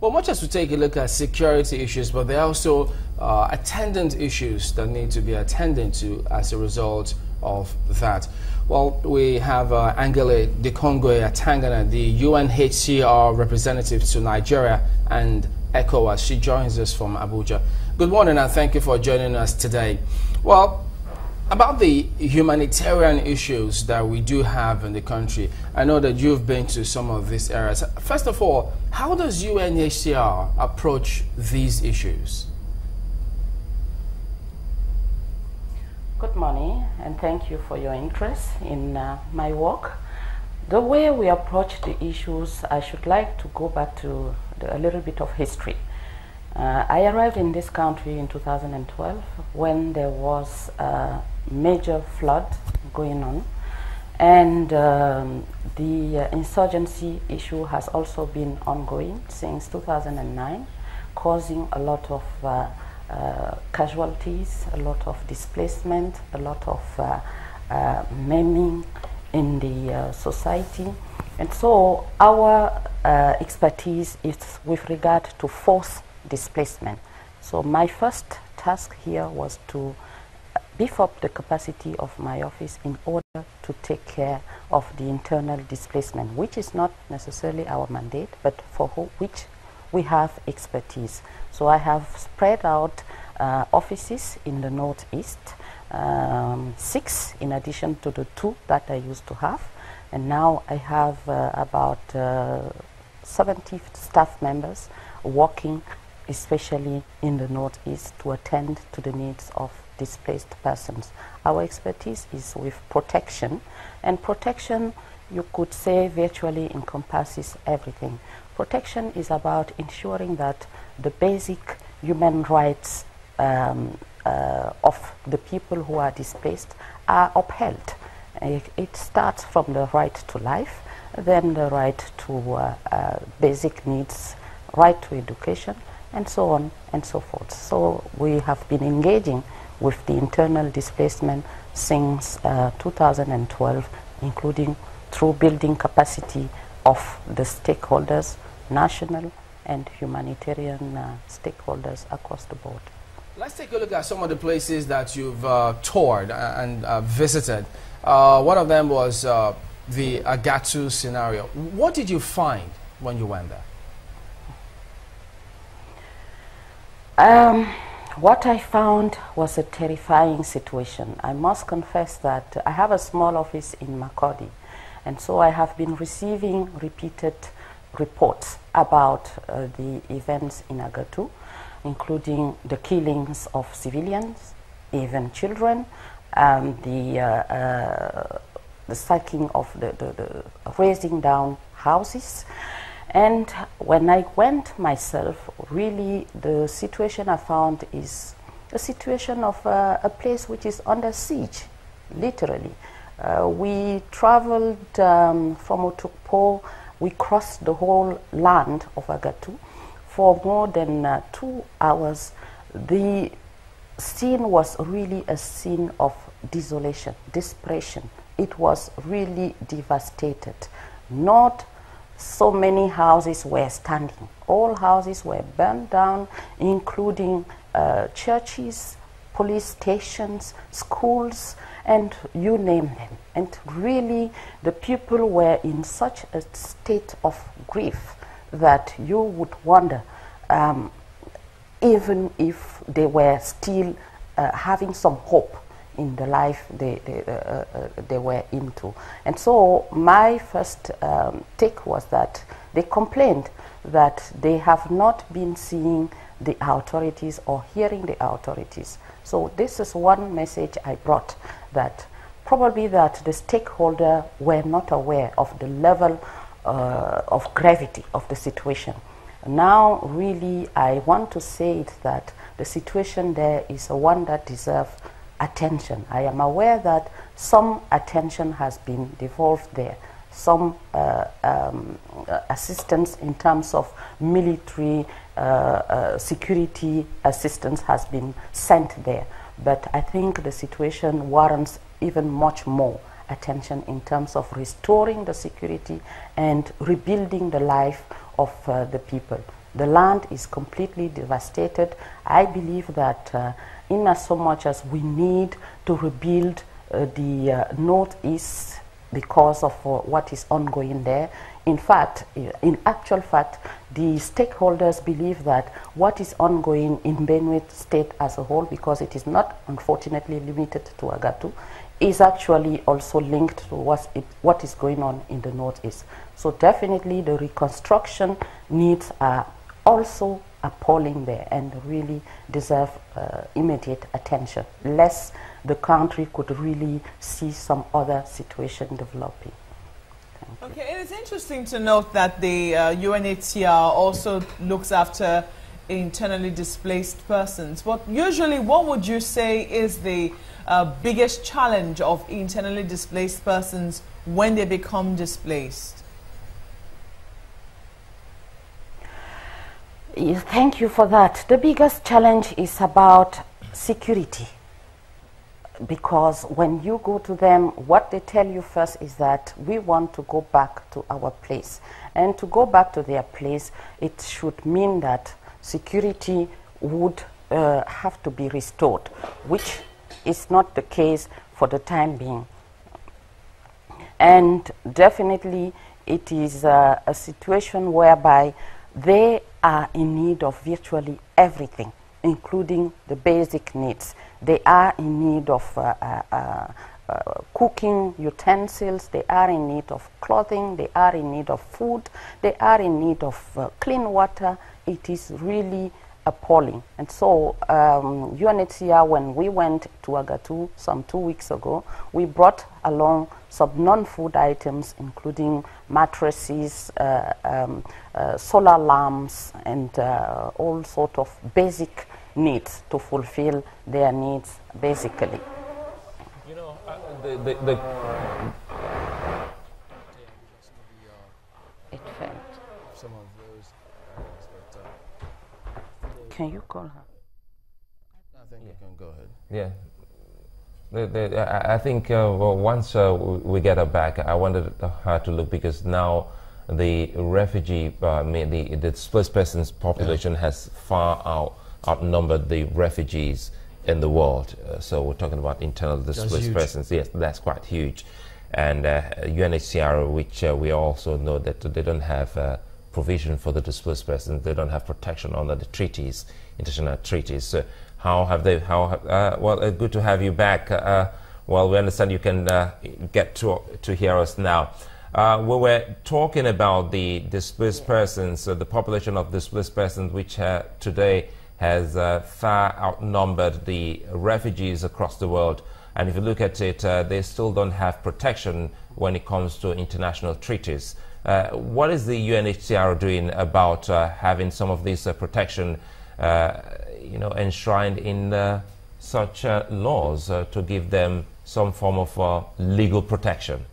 Well, much as we take a look at security issues, but there are also attendant issues that need to be attended to as a result of that. Well, we have Angele Dikongue-Atangana, the UNHCR representative to Nigeria and ECOWAS. She joins us from Abuja. Good morning and thank you for joining us today. Well, about the humanitarian issues that we do have in the country, I know that you've been to some of these areas. First of all, how does UNHCR approach these issues? Good morning, and thank you for your interest in my work. The way we approach the issues, I should like to go back to a little bit of history. I arrived in this country in 2012 when there was a major flood going on, and the insurgency issue has also been ongoing since 2009, causing a lot of casualties, a lot of displacement, a lot of maiming in the society. And so our expertise is with regard to forced displacement. So my first task here was to beef up the capacity of my office in order to take care of the internal displacement, which is not necessarily our mandate, but for which we have expertise. So I have spread out offices in the Northeast, 6 in addition to the 2 that I used to have. And now I have about 70 staff members working especially in the Northeast to attend to the needs of displaced persons. Our expertise is with protection, and protection, you could say, virtually encompasses everything. Protection is about ensuring that the basic human rights of the people who are displaced are upheld. It starts from the right to life, then the right to basic needs, right to education, and so on and so forth. So we have been engaging with the internal displacement since 2012, including through building capacity of the stakeholders, national and humanitarian stakeholders across the board. Let's take a look at some of the places that you've toured and visited. One of them was the Agatu scenario. What did you find when you went there? What I found was a terrifying situation. I must confess that I have a small office in Makurdi, and so I have been receiving repeated reports about the events in Agatu, including the killings of civilians, even children, the sacking of the razing down houses. And when I went myself, really the situation I found is a situation of a place which is under siege, literally. We traveled from Otukpo, we crossed the whole land of Agatu for more than 2 hours. The scene was really a scene of desolation, desperation. It was really devastated. Not so many houses were standing. All houses were burned down, including churches, police stations, schools, and you name them. And really, the people were in such a state of grief that you would wonder, even if they were still having some hope in the life they were into. And so my first take was that they complained that they have not been seeing the authorities or hearing the authorities. So this is one message I brought, that probably that the stakeholders were not aware of the level of gravity of the situation. Now really I want to say it that the situation there is one that deserves attention. I am aware that some attention has been devolved there. Some assistance in terms of military security assistance has been sent there. But I think the situation warrants even much more attention in terms of restoring the security and rebuilding the life of the people. The land is completely devastated. I believe that in as so much as we need to rebuild the northeast because of what is ongoing there. In fact, in actual fact, the stakeholders believe that what is ongoing in Benue State as a whole, because it is not unfortunately limited to Agatu, is actually also linked to what is going on in the northeast. So definitely the reconstruction needs are also appalling there and really deserve immediate attention, lest the country could really see some other situation developing. Okay, it is interesting to note that the UNHCR also looks after internally displaced persons. Usually, what would you say is the biggest challenge of internally displaced persons when they become displaced? Thank you for that. The biggest challenge is about security, because when you go to them, what they tell you first is that we want to go back to our place. And to go back to their place, it should mean that security would have to be restored, which is not the case for the time being. And definitely it is a situation whereby they are in need of virtually everything, including the basic needs. They are in need of cooking utensils, they are in need of clothing, they are in need of food, they are in need of clean water. It is really appalling. And so UNHCR, when we went to Agatu some 2 weeks ago, we brought along some non-food items, including mattresses, solar lamps, and all sort of basic needs to fulfill their needs, basically. You know, It failed. Some of those Can you call her? I think you can go ahead. Yeah. I think well, once we get her back, I wanted her to look, because now the refugee, the displaced persons population has far outnumbered the refugees in the world. So we're talking about internal displaced persons. Yes, that's quite huge. And UNHCR, which we also know that they don't have provision for the displaced persons, they don't have protection under the treaties, international treaties. So well, good to have you back. Well, we understand you can get to hear us now. We were talking about the displaced persons, the population of displaced persons, which today has far outnumbered the refugees across the world. And if you look at it, they still don't have protection when it comes to international treaties. What is the UNHCR doing about having some of this protection enshrined in such laws to give them some form of legal protection?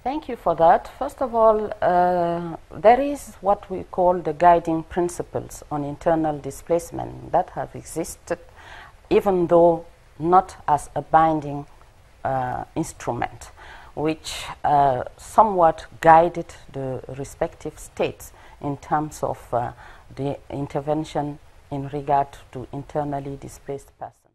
Thank you for that. First of all, there is what we call the guiding principles on internal displacement that have existed, even though not as a binding instrument, which somewhat guided the respective states in terms of the intervention in regard to internally displaced persons.